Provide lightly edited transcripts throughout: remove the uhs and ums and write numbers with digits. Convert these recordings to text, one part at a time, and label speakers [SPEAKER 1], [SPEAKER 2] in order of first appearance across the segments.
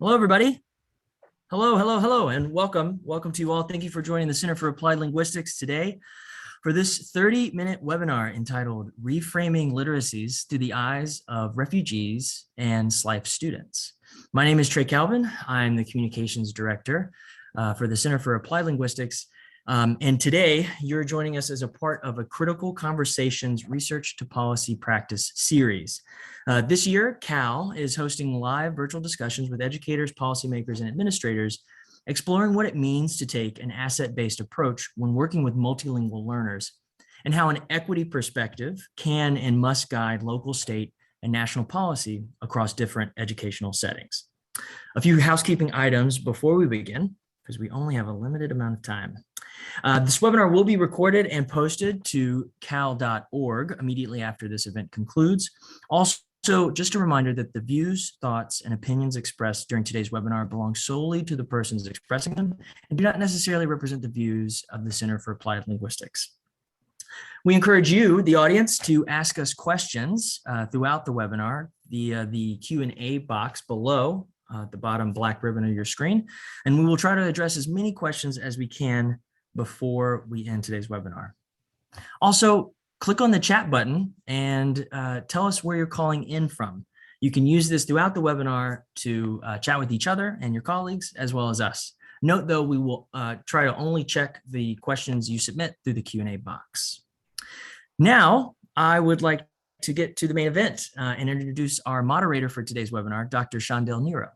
[SPEAKER 1] Hello, everybody. Hello, hello, hello, and welcome. Welcome to you all. Thank you for joining the Center for Applied Linguistics today for this 30-minute webinar entitled Reframing Literacies Through the Eyes of Refugees and SLIFE Students. My name is Trey Calvin. I'm the Communications Director for the Center for Applied Linguistics. And today you're joining us as a part of a Critical Conversations Research to Policy Practice series. This year, Cal is hosting live virtual discussions with educators, policymakers, and administrators, exploring what it means to take an asset-based approach when working with multilingual learners, and how an equity perspective can and must guide local, state, and national policy across different educational settings. A few housekeeping items before we begin, because we only have a limited amount of time. This webinar will be recorded and posted to cal.org immediately after this event concludes. Also, just a reminder that the views, thoughts, and opinions expressed during today's webinar belong solely to the persons expressing them and do not necessarily represent the views of the Center for Applied Linguistics. We encourage you, the audience, to ask us questions throughout the webinar via the Q&A box below the bottom black ribbon of your screen, and we will try to address as many questions as we can before we end today's webinar. Also, click on the chat button and tell us where you're calling in from. You can use this throughout the webinar to chat with each other and your colleagues, as well as us. Note, though, we will try to only check the questions you submit through the Q&A box. Now, I would like to get to the main event and introduce our moderator for today's webinar, Dr. Chandel Nero.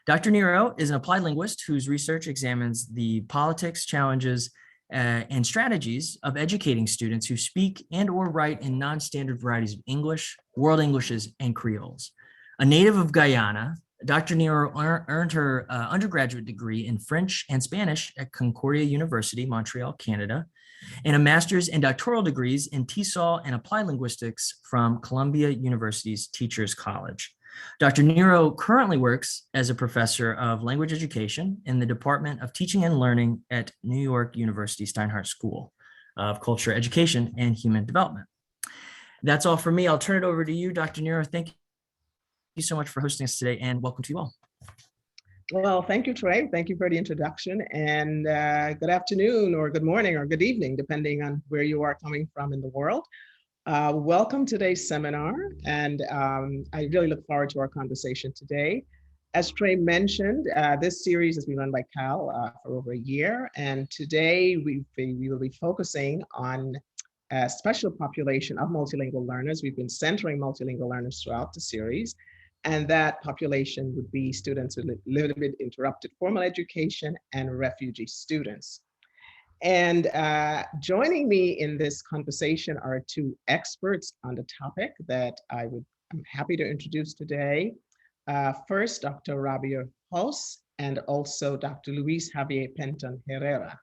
[SPEAKER 1] Dr. Nero is an applied linguist whose research examines the politics, challenges, and strategies of educating students who speak and or write in non-standard varieties of English, World Englishes, and Creoles. A native of Guyana, Dr. Nero earned her undergraduate degree in French and Spanish at Concordia University, Montreal, Canada, and a master's and doctoral degrees in TESOL and Applied Linguistics from Columbia University's Teachers College. Dr. Nero currently works as a professor of language education in the Department of Teaching and Learning at New York University Steinhardt School of Culture, Education, and Human Development. That's all for me. I'll turn it over to you, Dr. Nero. Thank you so much for hosting us today, and welcome to you all.
[SPEAKER 2] Well, thank you, Trey. Thank you for the introduction, and good afternoon or good morning or good evening, depending on where you are coming from in the world. Welcome to today's seminar, and I really look forward to our conversation today. As Trey mentioned, this series has been run by Cal for over a year, and today we will be focusing on a special population of multilingual learners. We've been centering multilingual learners throughout the series, and that population would be students with limited interrupted formal education and refugee students. And joining me in this conversation are two experts on the topic that I'm happy to introduce today. First, Dr. Rabia House, and also Dr. Luis Javier Penton Herrera.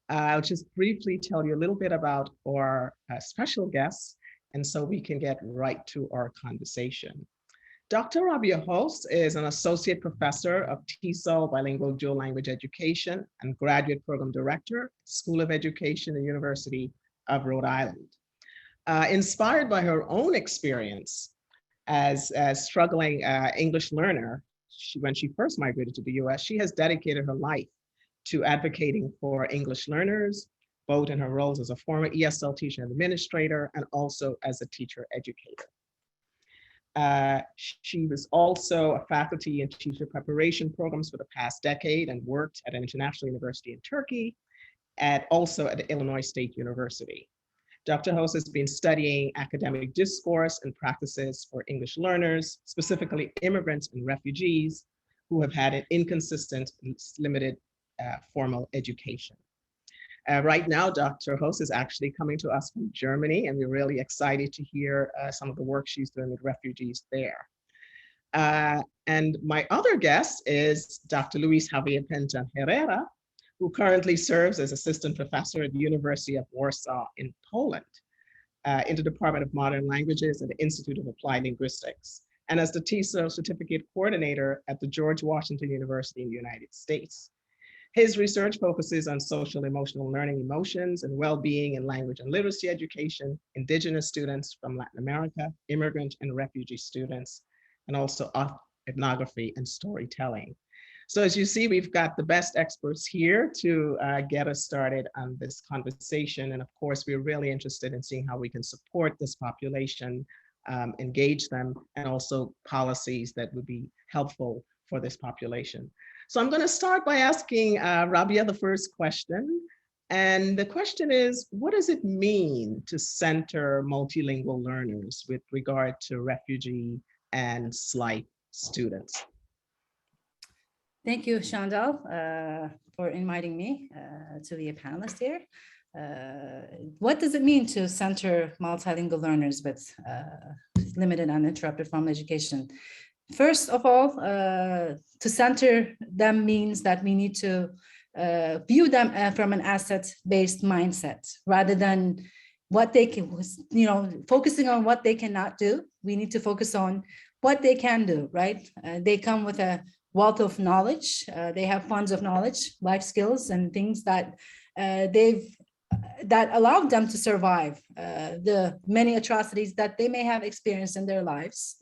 [SPEAKER 2] I'll just briefly tell you a little bit about our special guests, and so we can get right to our conversation. Dr. Rabia House is an associate professor of TESOL bilingual dual language education and graduate program director, School of Education and University of Rhode Island. Inspired by her own experience as a struggling English learner, when she first migrated to the US, she has dedicated her life to advocating for English learners, both in her roles as a former ESL teacher and administrator, and also as a teacher educator. She was also a faculty in teacher preparation programs for the past decade and worked at an international university in Turkey, also at Illinois State University. Dr. House has been studying academic discourse and practices for English learners, specifically immigrants and refugees who have had an inconsistent, limited formal education. Right now, Dr. House is actually coming to us from Germany, and we're really excited to hear some of the work she's doing with refugees there. And my other guest is Dr. Luis Javier Penton Herrera, who currently serves as assistant professor at the University of Warsaw in Poland, in the Department of Modern Languages at the Institute of Applied Linguistics, and as the TESOL certificate coordinator at the George Washington University in the United States. His research focuses on social emotional learning, emotions, and well-being in language and literacy education, Indigenous students from Latin America, immigrant and refugee students, and also ethnography, and storytelling. So as you see, we've got the best experts here to get us started on this conversation. And of course, we're really interested in seeing how we can support this population, engage them, and also policies that would be helpful for this population. So I'm going to start by asking Rabia the first question. And the question is, what does it mean to center multilingual learners with regard to refugee and SLIFE students?
[SPEAKER 3] Thank you, Chandel, for inviting me to be a panelist here. What does it mean to center multilingual learners with limited and uninterrupted formal education? First of all, to center them means that we need to view them from an asset-based mindset rather than what they can, focusing on what they cannot do. We need to focus on what they can do, right? They come with a wealth of knowledge. They have funds of knowledge, life skills, and things that that allowed them to survive the many atrocities that they may have experienced in their lives.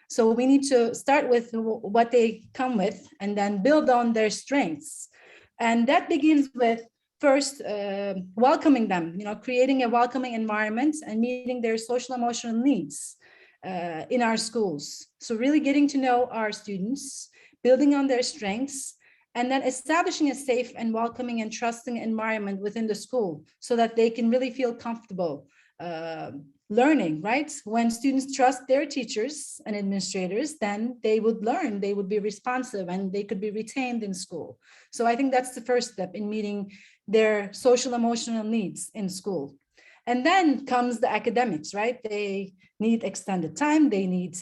[SPEAKER 3] So we need to start with what they come with and then build on their strengths. And that begins with first welcoming them, creating a welcoming environment and meeting their social emotional needs in our schools. So really getting to know our students, building on their strengths, and then establishing a safe and welcoming and trusting environment within the school so that they can really feel comfortable learning, right? When students trust their teachers and administrators, then they would learn, they would be responsive, and they could be retained in school. So I think that's the first step in meeting their social emotional needs in school. And then comes the academics, right? They need extended time, they need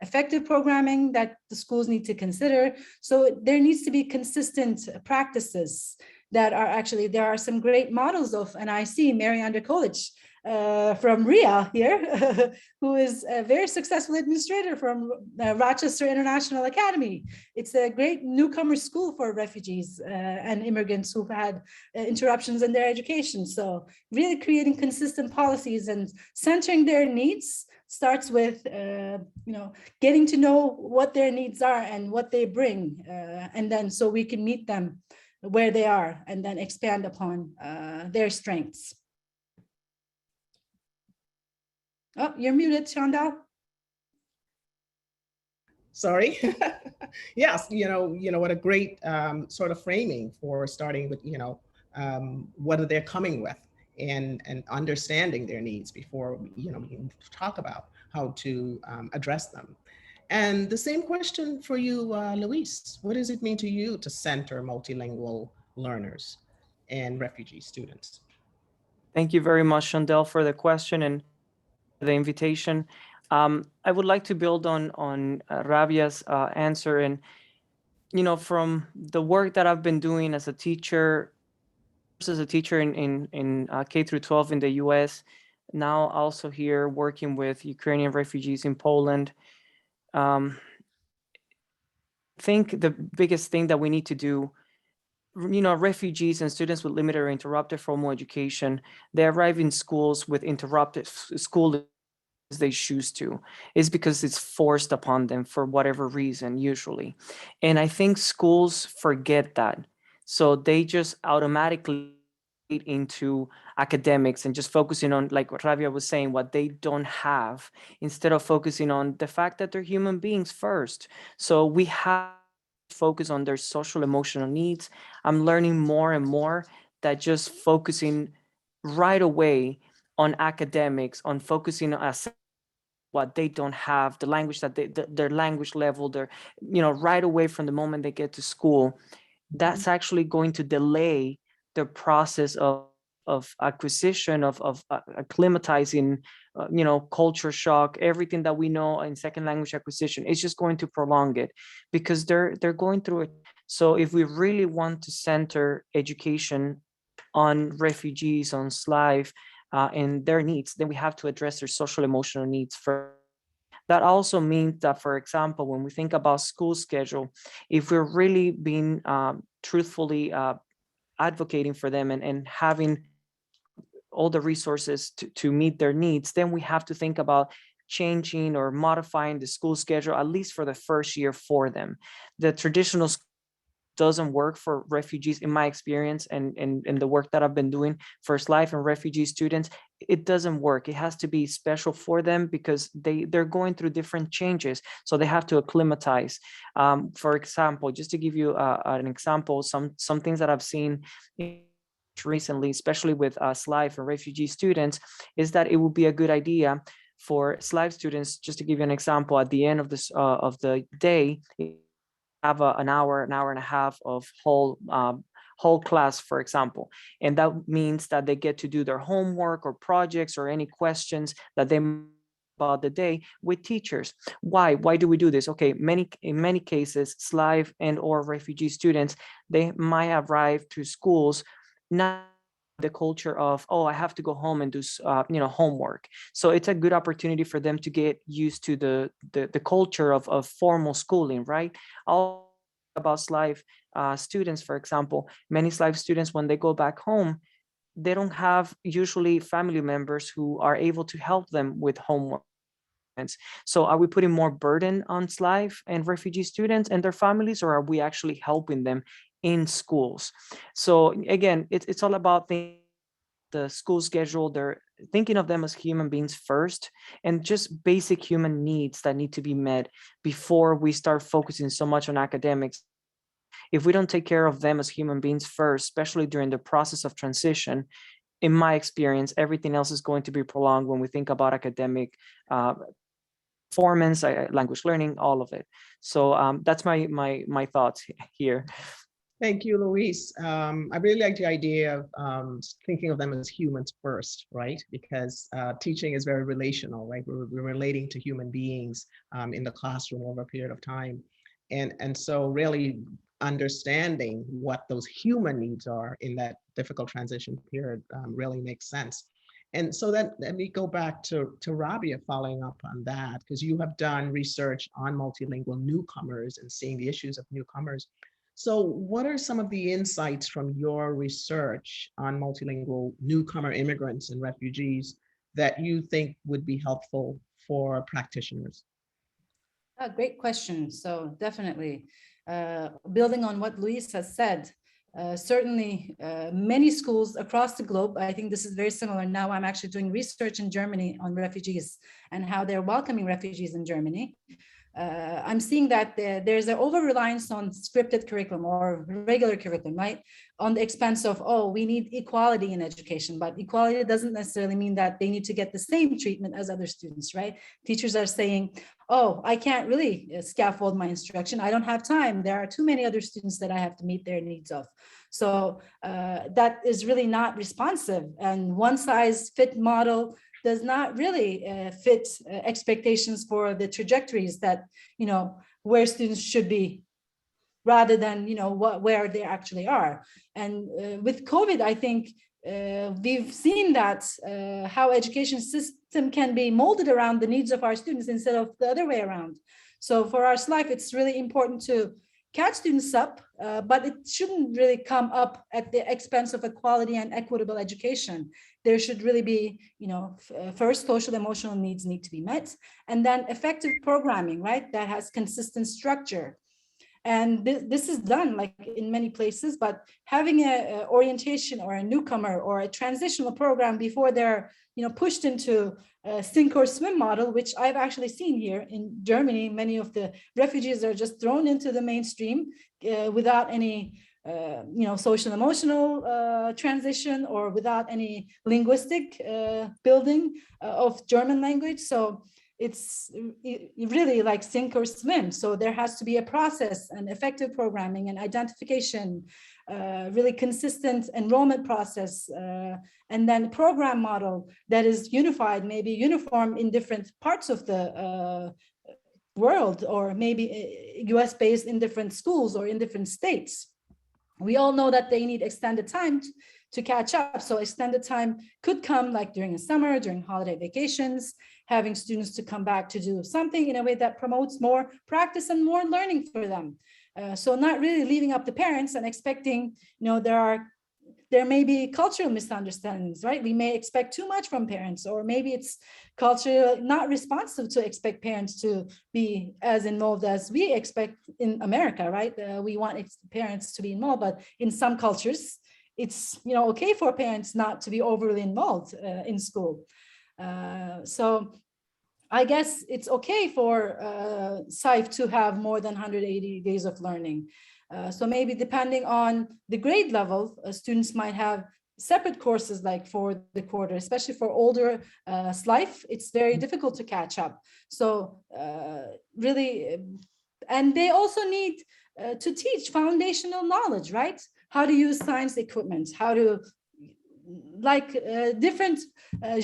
[SPEAKER 3] effective programming that the schools need to consider. So there needs to be consistent practices that are actually, there are some great models of, and I see Mary Under College from Ria here, who is a very successful administrator from Rochester International Academy. It's a great newcomer school for refugees and immigrants who've had interruptions in their education. So really creating consistent policies and centering their needs starts with, getting to know what their needs are and what they bring. And then so we can meet them where they are and then expand upon their strengths. Oh, you're muted, Chandel.
[SPEAKER 2] Sorry. Yes, what a great sort of framing for starting with, what they're coming with and understanding their needs before, we can talk about how to address them. And the same question for you, Luis. What does it mean to you to center multilingual learners and refugee students?
[SPEAKER 4] Thank you very much, Chandel, for the question and the invitation. I would like to build on Rabia's answer. And, from the work that I've been doing as a teacher in K through 12 in the US, now also here working with Ukrainian refugees in Poland, I think the biggest thing that we need to do, refugees and students with limited or interrupted formal education, they arrive in schools with interrupted school they choose to, is because it's forced upon them for whatever reason, usually. And I think schools forget that. So they just automatically into academics and just focusing on, like what Rabia was saying, what they don't have, instead of focusing on the fact that they're human beings first. So we have to focus on their social emotional needs. I'm learning more and more that just focusing right away on academics, on focusing on what they don't have, the language that their language level, their, right away from the moment they get to school, that's actually going to delay the process of acquisition, of acclimatizing, culture shock, everything that we know in second language acquisition. It's just going to prolong it because they're going through it. So if we really want to center education on refugees, on SLIFE, and their needs, then we have to address their social emotional needs first. That also means that, for example, when we think about school schedule, if we're really being truthfully advocating for them and having all the resources to meet their needs, then we have to think about changing or modifying the school schedule, at least for the first year for them. The traditional doesn't work for refugees, in my experience, and in the work that I've been doing for SLIFE and refugee students. It doesn't work. It has to be special for them because they're going through different changes, so they have to acclimatize. For example, just to give you an example, some things that I've seen recently, especially with SLIFE and refugee students, is that it would be a good idea for SLIFE students, just to give you an example, at the end of this of the day, have an hour and a half of whole class, for example. And that means that they get to do their homework or projects or any questions that they about the day with teachers. Why do we do this? Okay, in many cases, SLIFE and or refugee students, they might arrive to schools not the culture of, oh, I have to go home and do homework. So it's a good opportunity for them to get used to the culture of formal schooling, right? All about SLIFE students, for example, many SLIFE students, when they go back home, they don't have usually family members who are able to help them with homework. So are we putting more burden on SLIFE and refugee students and their families, or are we actually helping them in schools? So again, it's all about the school schedule. They're thinking of them as human beings first, and just basic human needs that need to be met before we start focusing so much on academics. If we don't take care of them as human beings first, especially during the process of transition, in my experience, everything else is going to be prolonged when we think about academic performance, language learning, all of it. So that's my thoughts here.
[SPEAKER 2] Thank you, Luis. I really like the idea of thinking of them as humans first, right? Because teaching is very relational, right? We're relating to human beings in the classroom over a period of time. And so really understanding what those human needs are in that difficult transition period really makes sense. And so then let me go back to Rabia, following up on that, because you have done research on multilingual newcomers and seeing the issues of newcomers. So what are some of the insights from your research on multilingual newcomer immigrants and refugees that you think would be helpful for practitioners?
[SPEAKER 3] Great question. So definitely, building on what Luis has said, certainly many schools across the globe, I think this is very similar. Now I'm actually doing research in Germany on refugees and how they're welcoming refugees in Germany. I'm seeing that there's an over-reliance on scripted curriculum or regular curriculum, right? On the expense of, oh, we need equality in education, but equality doesn't necessarily mean that they need to get the same treatment as other students, right? Teachers are saying, oh, I can't really scaffold my instruction. I don't have time. There are too many other students that I have to meet their needs of. So that is really not responsive, and one size fit model does not really fit expectations for the trajectories that, where students should be, rather than, where they actually are. And with COVID, I think we've seen that how education system can be molded around the needs of our students instead of the other way around. So for our SLIFE, it's really important to catch students up, but it shouldn't really come up at the expense of a quality and equitable education. There should really be, first, social emotional needs need to be met, and then effective programming, right? That has consistent structure. And this is done like in many places, but having a orientation or a newcomer or a transitional program before they're pushed into a sink or swim model, which I've actually seen here in Germany. Many of the refugees are just thrown into the mainstream without any social emotional transition or without any linguistic building of German language. So it's really like sink or swim. So there has to be a process and effective programming and identification, really consistent enrollment process, and then program model that is unified, maybe uniform in different parts of the world, or maybe US based in different schools or in different states. We all know that they need extended time to catch up. So extended time could come like during the summer, during holiday vacations, having students to come back to do something in a way that promotes more practice and more learning for them. So not really leaving up the parents and expecting, there there may be cultural misunderstandings, right? We may expect too much from parents, or maybe it's culture not responsive to expect parents to be as involved as we expect in America, right? We want parents to be involved, but in some cultures, it's okay for parents not to be overly involved in school. So I guess it's okay for SLIFE to have more than 180 days of learning. So maybe depending on the grade level, students might have separate courses like for the quarter, especially for older SLIFE, it's very difficult to catch up. So really, and they also need to teach foundational knowledge, right? How to use science equipment, how to different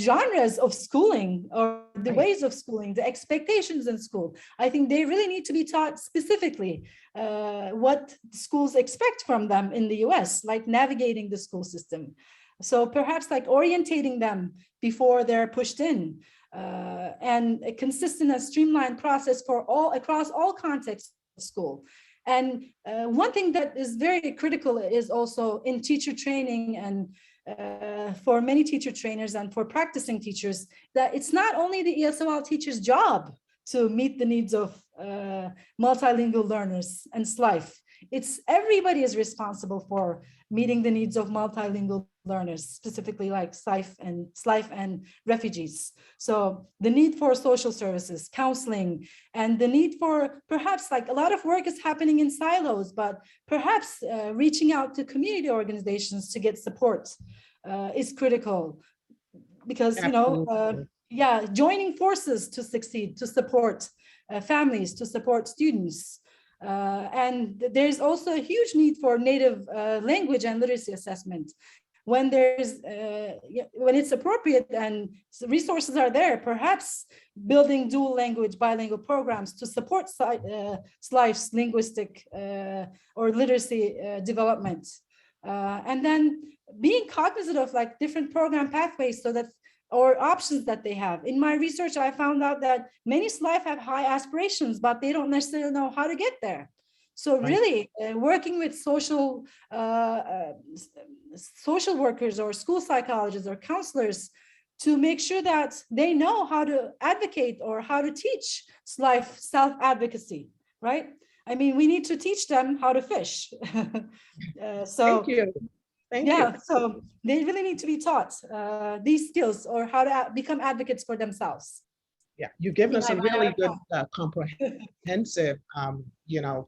[SPEAKER 3] genres of schooling, or the ways of schooling, the expectations in school. I think they really need to be taught specifically what schools expect from them in the US, like navigating the school system. So perhaps like orientating them before they're pushed in, and a consistent and streamlined process for across all contexts of school. And one thing that is very critical is also in teacher training, and for many teacher trainers and for practicing teachers, that it's not only the ESOL teacher's job to meet the needs of multilingual learners and SLIFE. It's everybody is responsible for meeting the needs of multilingual learners, specifically like SLIFE and refugees. So the need for social services, counseling, and the need for perhaps like a lot of work is happening in silos, but perhaps reaching out to community organizations to get support is critical, because joining forces to succeed, to support families, to support students. And there's also a huge need for native language and literacy assessment. When when it's appropriate and resources are there, perhaps building dual language, bilingual programs to support SLIFE's linguistic or literacy development. And then being cognizant of like different program pathways or options that they have. In my research, I found out that many SLIFE have high aspirations, but they don't necessarily know how to get there. So really working with social workers or school psychologists or counselors to make sure that they know how to advocate or how to teach SLIFE self-advocacy, right? I mean, we need to teach them how to fish.
[SPEAKER 2] Thank you. Thank you.
[SPEAKER 3] So they really need to be taught these skills, or how to become advocates for themselves.
[SPEAKER 2] Yeah, you've given us a really good comprehensive,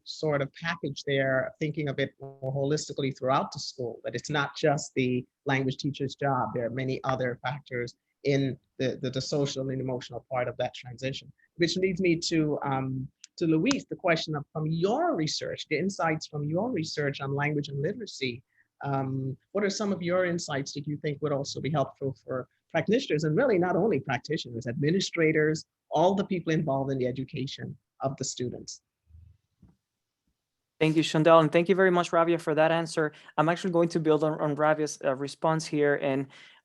[SPEAKER 2] sort of package there, thinking of it more holistically throughout the school, that it's not just the language teacher's job. There are many other factors in the social and emotional part of that transition, which leads me to Luis, the question from your research, the insights from your research on language and literacy. What are some of your insights that you think would also be helpful for practitioners, and really not only practitioners, administrators, all the people involved in the education of the students?
[SPEAKER 4] Thank you, Chandel, and thank you very much, Ravia, for that answer. I'm actually going to build on Ravia's response here, and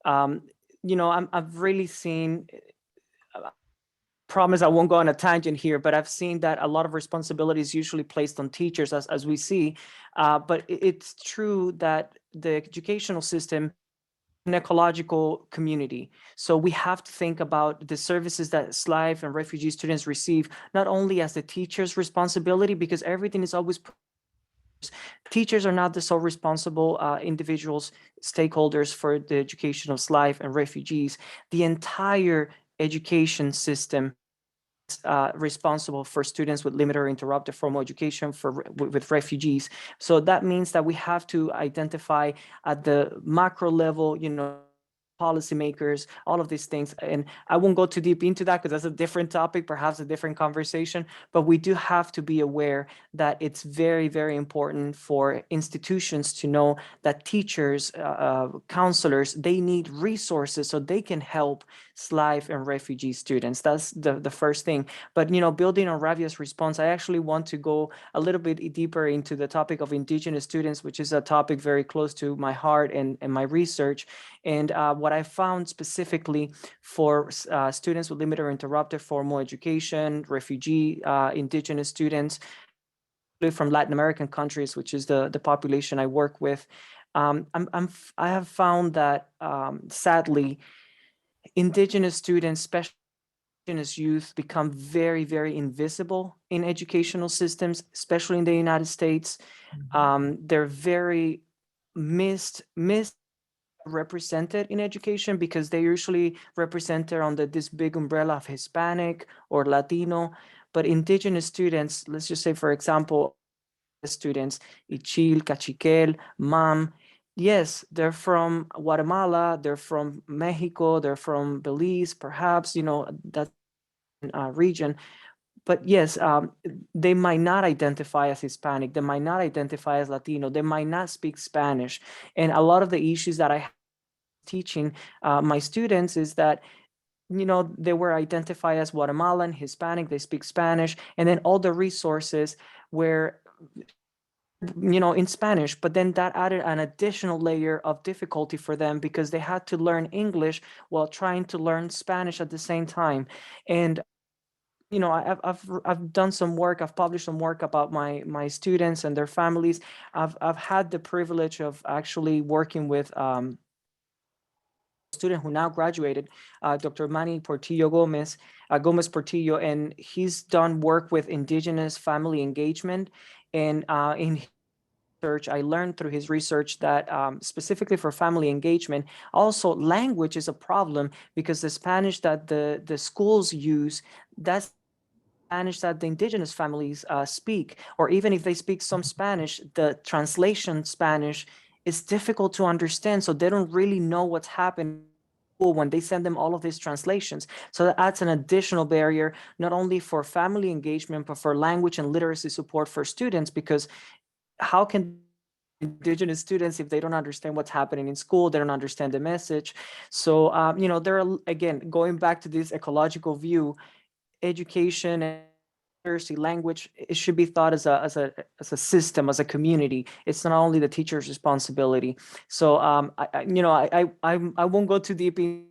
[SPEAKER 4] I've really seen. Promise I won't go on a tangent here, but I've seen that a lot of responsibility is usually placed on teachers, as we see. But it's true that the educational system, an ecological community. So we have to think about the services that SLIFE and refugee students receive, not only as the teacher's responsibility, because everything is always. Teachers are not the sole responsible individuals, stakeholders for the education of SLIFE and refugees. The entire education system responsible for students with limited or interrupted formal education with refugees. So that means that we have to identify at the macro level, policymakers, all of these things. And I won't go too deep into that because that's a different topic, perhaps a different conversation, but we do have to be aware that it's very, very important for institutions to know that teachers, counselors, they need resources so they can help SLIFE and refugee students. That's the first thing. But, building on Ravia's response, I actually want to go a little bit deeper into the topic of Indigenous students, which is a topic very close to my heart and my research. And what I found specifically for students with limited or interrupted formal education, refugee, Indigenous students from Latin American countries, which is the population I work with, I have found that sadly, Indigenous students, especially Indigenous youth, become very, very invisible in educational systems, especially in the United States. They're very misrepresented in education because they usually represented under this big umbrella of Hispanic or Latino. But Indigenous students, let's just say, for example, students, Ichil, Cachiquel, Mam, yes, they're from Guatemala, they're from Mexico, they're from Belize, perhaps, that region. But yes, they might not identify as Hispanic, they might not identify as Latino, they might not speak Spanish. And a lot of the issues that I have teaching my students is that they were identified as Guatemalan, Hispanic, they speak Spanish, and then all the resources were in Spanish, but then that added an additional layer of difficulty for them because they had to learn English while trying to learn Spanish at the same time. And I've done some work, I've published some work about my students and their families. I've had the privilege of actually working with student who now graduated, Dr. Manny Portillo Gomez Portillo, and he's done work with Indigenous family engagement. And in research, I learned through his research that specifically for family engagement, also language is a problem because the Spanish that the schools use, that's Spanish that the Indigenous families speak, or even if they speak some Spanish, the translation Spanish is difficult to understand. So they don't really know what's happening when they send them all of these translations. So that adds an additional barrier, not only for family engagement, but for language and literacy support for students, because how can Indigenous students, if they don't understand what's happening in school, they don't understand the message. So, there are, again, going back to this ecological view, education and literacy, language, it should be thought as a system, as a community. It's not only the teacher's responsibility. So I won't go too deep in,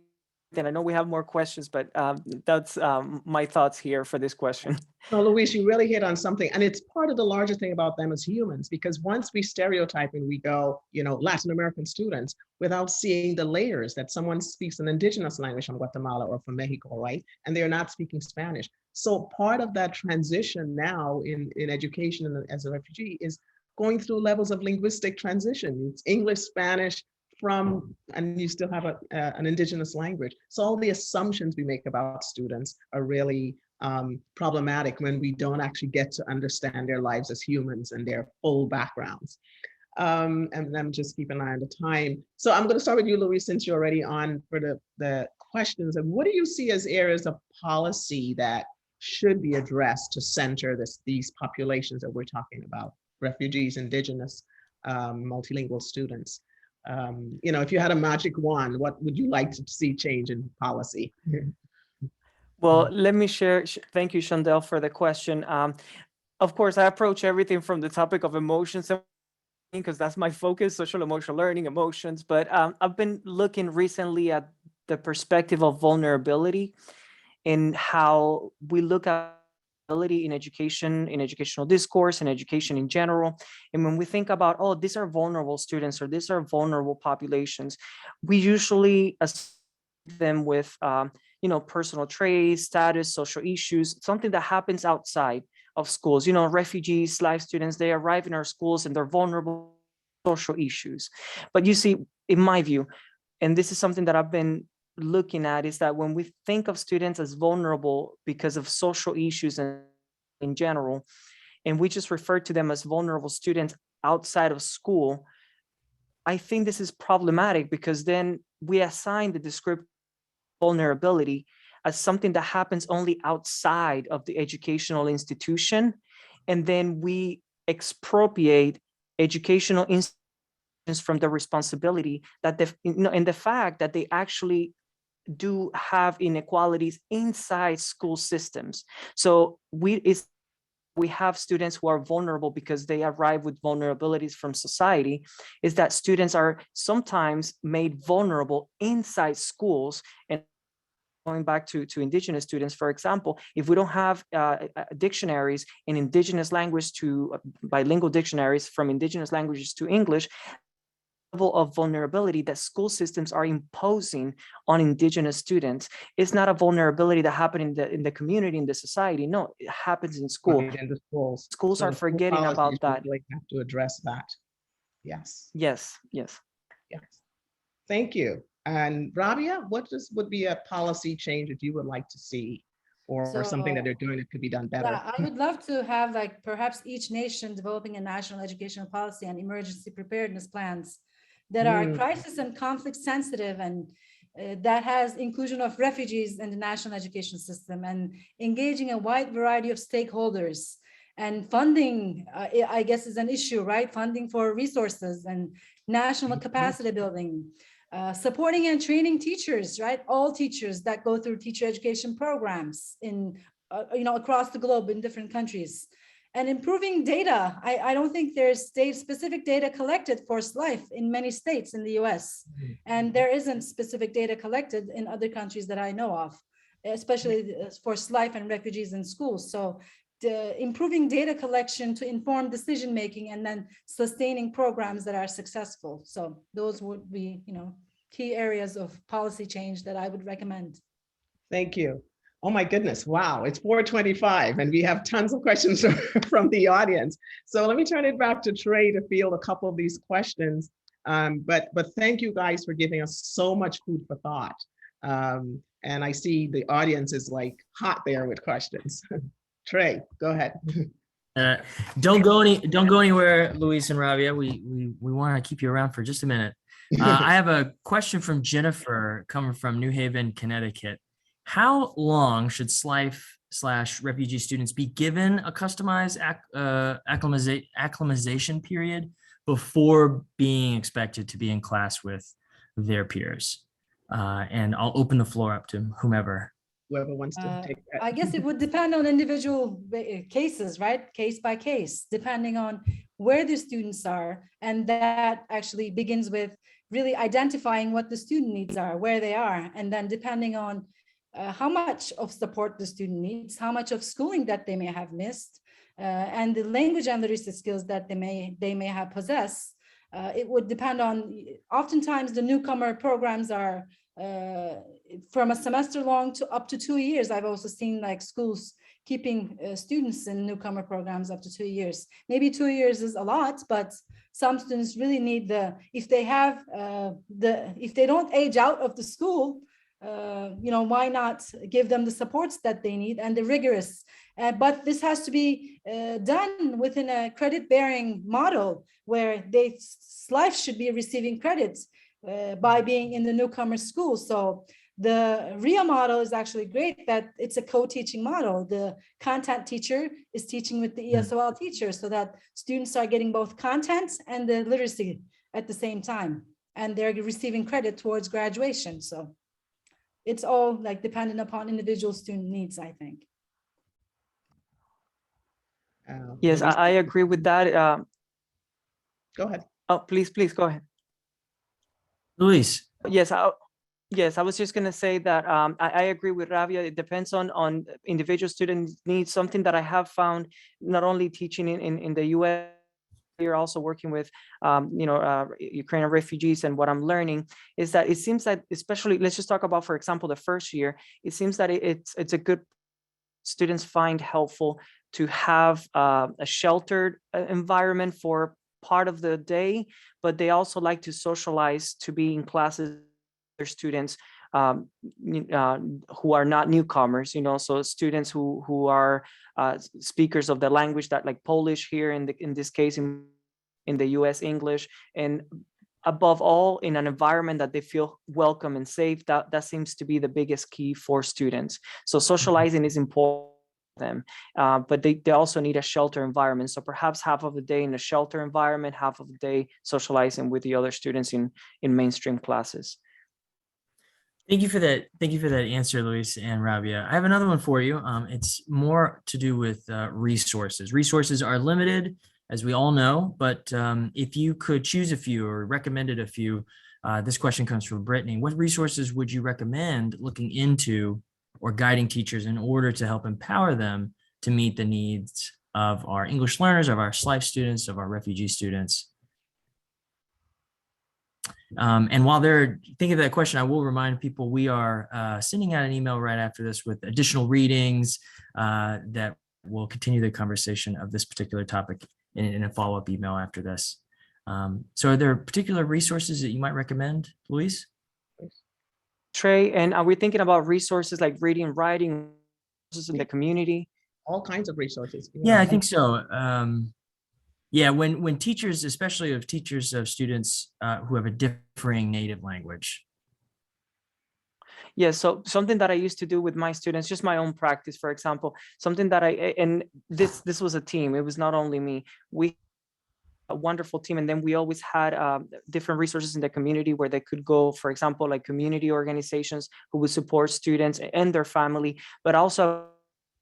[SPEAKER 4] and I know we have more questions, but that's my thoughts here for this question.
[SPEAKER 2] No, Luis, you really hit on something. And it's part of the larger thing about them as humans, because once we stereotype and we go, Latin American students, without seeing the layers that someone speaks an indigenous language from Guatemala or from Mexico, right? And they're not speaking Spanish. So part of that transition now in education and as a refugee is going through levels of linguistic transition. It's English, Spanish, and you still have an indigenous language. So all the assumptions we make about students are really problematic when we don't actually get to understand their lives as humans and their full backgrounds. And I'm just keeping an eye on the time. So I'm going to start with you, Luis, since you're already on for the questions. And what do you see as areas of policy that should be addressed to center these populations that we're talking about, refugees, indigenous, multilingual students? If you had a magic wand, what would you like to see change in policy?
[SPEAKER 4] Well, let me share. Thank you, Chandel, for the question. Of course, I approach everything from the topic of emotions because that's my focus, social emotional learning, emotions. But I've been looking recently at the perspective of vulnerability and how we look at vulnerability in education, in educational discourse, and education in general. And when we think about, oh, these are vulnerable students or these are vulnerable populations, we usually associate them with personal traits, status, social issues, something that happens outside of schools. Refugees, SLIFE students, they arrive in our schools and they're vulnerable social issues. But you see, in my view, and this is something that I've been looking at, is that when we think of students as vulnerable because of social issues and in general, and we just refer to them as vulnerable students outside of school, I think this is problematic because then we assign the description vulnerability as something that happens only outside of the educational institution. And then we expropriate educational institutions from the responsibility that and the fact that they actually do have inequalities inside school systems. So we have students who are vulnerable because they arrive with vulnerabilities from society, is that students are sometimes made vulnerable inside schools. And going back to indigenous students, for example, if we don't have dictionaries in indigenous language to bilingual dictionaries from indigenous languages to English, level of vulnerability that school systems are imposing on Indigenous students is not a vulnerability that happened in the community, in the society. No, it happens in school.
[SPEAKER 2] Right, in the schools.
[SPEAKER 4] Schools
[SPEAKER 2] So
[SPEAKER 4] are
[SPEAKER 2] the school
[SPEAKER 4] forgetting
[SPEAKER 2] policies
[SPEAKER 4] about that.
[SPEAKER 2] really have to address that. Yes,
[SPEAKER 4] Yes, yes.
[SPEAKER 2] yes. Thank you. And Rabia, what would be a policy change that you would like to see, or something that they're doing that could be done better?
[SPEAKER 3] Yeah, I would love to have like perhaps each nation developing a national educational policy and emergency preparedness plans that are crisis and conflict sensitive, and that has inclusion of refugees in the national education system, and engaging a wide variety of stakeholders. And funding, I guess, is an issue, right? Funding for resources and national capacity building. Supporting and training teachers, right? All teachers that go through teacher education programs in, across the globe in different countries. And improving data. I don't think there's specific data collected for SLIFE in many states in the US. And there isn't specific data collected in other countries that I know of, especially for SLIFE and refugees in schools. So improving data collection to inform decision-making, and then sustaining programs that are successful. So those would be, key areas of policy change that I would recommend.
[SPEAKER 2] Thank you. Oh my goodness, wow, it's 4:25 and we have tons of questions from the audience. So let me turn it back to Trey to field a couple of these questions. But thank you guys for giving us so much food for thought. And I see the audience is like hot there with questions. Trey, go ahead.
[SPEAKER 1] Don't go anywhere, Luis and Rabia. We want to keep you around for just a minute. I have a question from Jennifer coming from New Haven, Connecticut. How long should SLIFE/refugee students be given a customized acclimatization period before being expected to be in class with their peers? And I'll open the floor up to whomever.
[SPEAKER 2] Whoever wants to take that.
[SPEAKER 3] I guess it would depend on individual cases, right? Case by case, depending on where the students are. And that actually begins with really identifying what the student needs are, where they are. And then depending on how much of support the student needs, how much of schooling that they may have missed, and the language and literacy skills that they may have possessed. It would depend on, oftentimes the newcomer programs are from a semester long to up to 2 years. I've also seen like schools keeping students in newcomer programs up to 2 years. Maybe 2 years is a lot, but some students really need if they have if they don't age out of the school, why not give them the supports that they need and the rigorous, but this has to be done within a credit-bearing model where SLIFE should be receiving credits by being in the newcomer school. So the RIA model is actually great that it's a co-teaching model. The content teacher is teaching with the ESOL teacher so that students are getting both content and the literacy at the same time, and they're receiving credit towards graduation. So it's all like dependent upon individual student needs, I think.
[SPEAKER 4] Yes, I agree with that.
[SPEAKER 2] Go ahead.
[SPEAKER 4] Oh, please go ahead.
[SPEAKER 1] Luis.
[SPEAKER 4] Yes, I was just going to say that I agree with Rabia. It depends on individual student needs. Something that I have found, not only teaching in the US, you're also working with Ukrainian refugees, and what I'm learning is that it seems that, especially, let's just talk about, for example, the first year, it seems that it's a good, students find helpful to have a sheltered environment for part of the day, but they also like to socialize, to be in classes with students who are not newcomers, so students who are speakers of the language, that like Polish here in this case, in the US, English, and above all in an environment that they feel welcome and safe. That seems to be the biggest key for students. So socializing is important to them, but they also need a shelter environment. So perhaps half of the day in a shelter environment, half of the day socializing with the other students in mainstream classes.
[SPEAKER 1] Thank you for that. Thank you for that answer, Luis and Rabia. I have another one for you. It's more to do with resources. Resources are limited, as we all know, but if you could choose a few or recommended a few, this question comes from Brittany. What resources would you recommend looking into or guiding teachers in order to help empower them to meet the needs of our English learners, of our SLIFE students, of our refugee students? And while they're thinking of that question, I will remind people we are sending out an email right after this with additional readings that will continue the conversation of this particular topic in a follow-up email after this. So are there particular resources that you might recommend, Luis?
[SPEAKER 4] Trey, and are we thinking about resources like reading, writing, resources in the community?
[SPEAKER 2] All kinds of resources.
[SPEAKER 1] Yeah, I think so. Yeah, when teachers, especially of teachers of students who have a differing native language.
[SPEAKER 4] Yeah, so something that I used to do with my students, just my own practice, for example, something that and this was a team. It was not only me. We a wonderful team, and then we always had different resources in the community where they could go, for example, like community organizations who would support students and their family, but also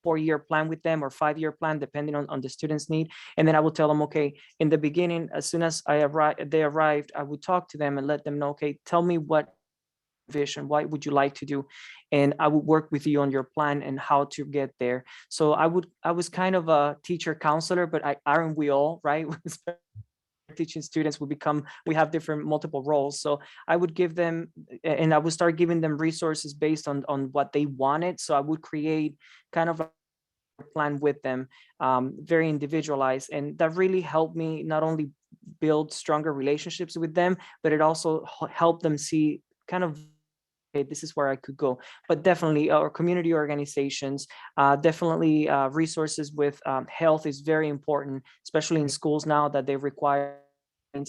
[SPEAKER 4] 4-year plan with them or 5-year plan, depending on the student's need. And then I would tell them, okay, in the beginning, as soon as they arrived, I would talk to them and let them know, okay, tell me what vision, what would you like to do? And I would work with you on your plan and how to get there. So I was kind of a teacher counselor, but aren't we all, right? Teaching students, we have different multiple roles. So I would give them, and I would start giving them resources based on what they wanted. So I would create kind of a plan with them, very individualized, and that really helped me not only build stronger relationships with them, but it also helped them see kind of, okay, this is where I could go. But definitely our community organizations, definitely resources with health is very important, especially in schools now that they require.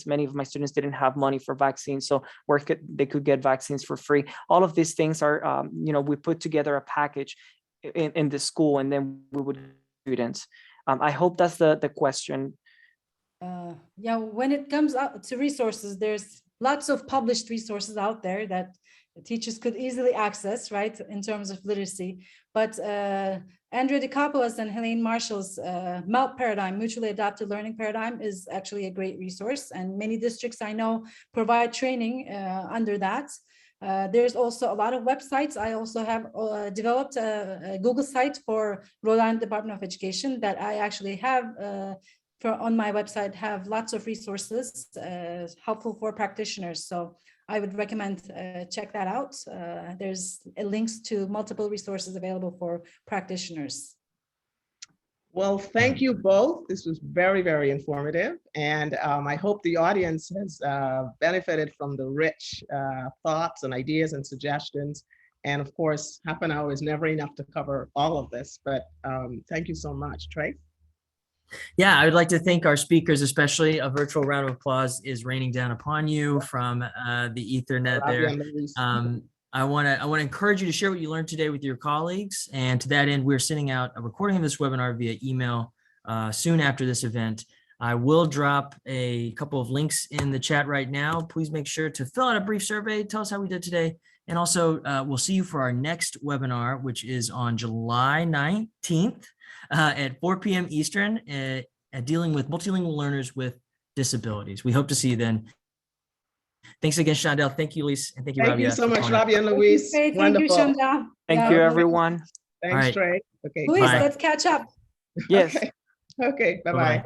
[SPEAKER 4] Many of my students didn't have money for vaccines, so they could get vaccines for free. All of these things are, we put together a package in the school, and then we would students. I hope that's the question.
[SPEAKER 3] Yeah, when it comes out to resources, there's lots of published resources out there that teachers could easily access, right, in terms of literacy. But Andrea DeCapolis and Helene Marshall's MALP paradigm, mutually adapted learning paradigm, is actually a great resource. And many districts I know provide training under that. There's also a lot of websites. I also have developed a Google site for Rhode Island Department of Education that I actually have on my website, have lots of resources helpful for practitioners. So I would recommend check that out. There's links to multiple resources available for practitioners.
[SPEAKER 2] Well, thank you both. This was very, very informative. And I hope the audience has benefited from the rich thoughts and ideas and suggestions. And of course, half an hour is never enough to cover all of this, but thank you so much, Trey.
[SPEAKER 1] Yeah, I would like to thank our speakers, especially a virtual round of applause is raining down upon you from the Ethernet there. I want to encourage you to share what you learned today with your colleagues. And to that end, we're sending out a recording of this webinar via email soon after this event. I will drop a couple of links in the chat right now. Please make sure to fill out a brief survey. Tell us how we did today. And also, we'll see you for our next webinar, which is on July 19th at 4 p.m. Eastern at dealing with multilingual learners with disabilities. We hope to see you then. Thanks again, Shondell. Thank you, Luis. And thank you, Rabia.
[SPEAKER 2] Thank you so much, Rabia and Luis.
[SPEAKER 3] Thank you, Shondell.
[SPEAKER 4] Thank you, everyone.
[SPEAKER 2] Thanks, Trey. Okay,
[SPEAKER 3] Luis,
[SPEAKER 1] bye.
[SPEAKER 3] let's catch up.
[SPEAKER 4] Yes.
[SPEAKER 2] Okay, bye-bye.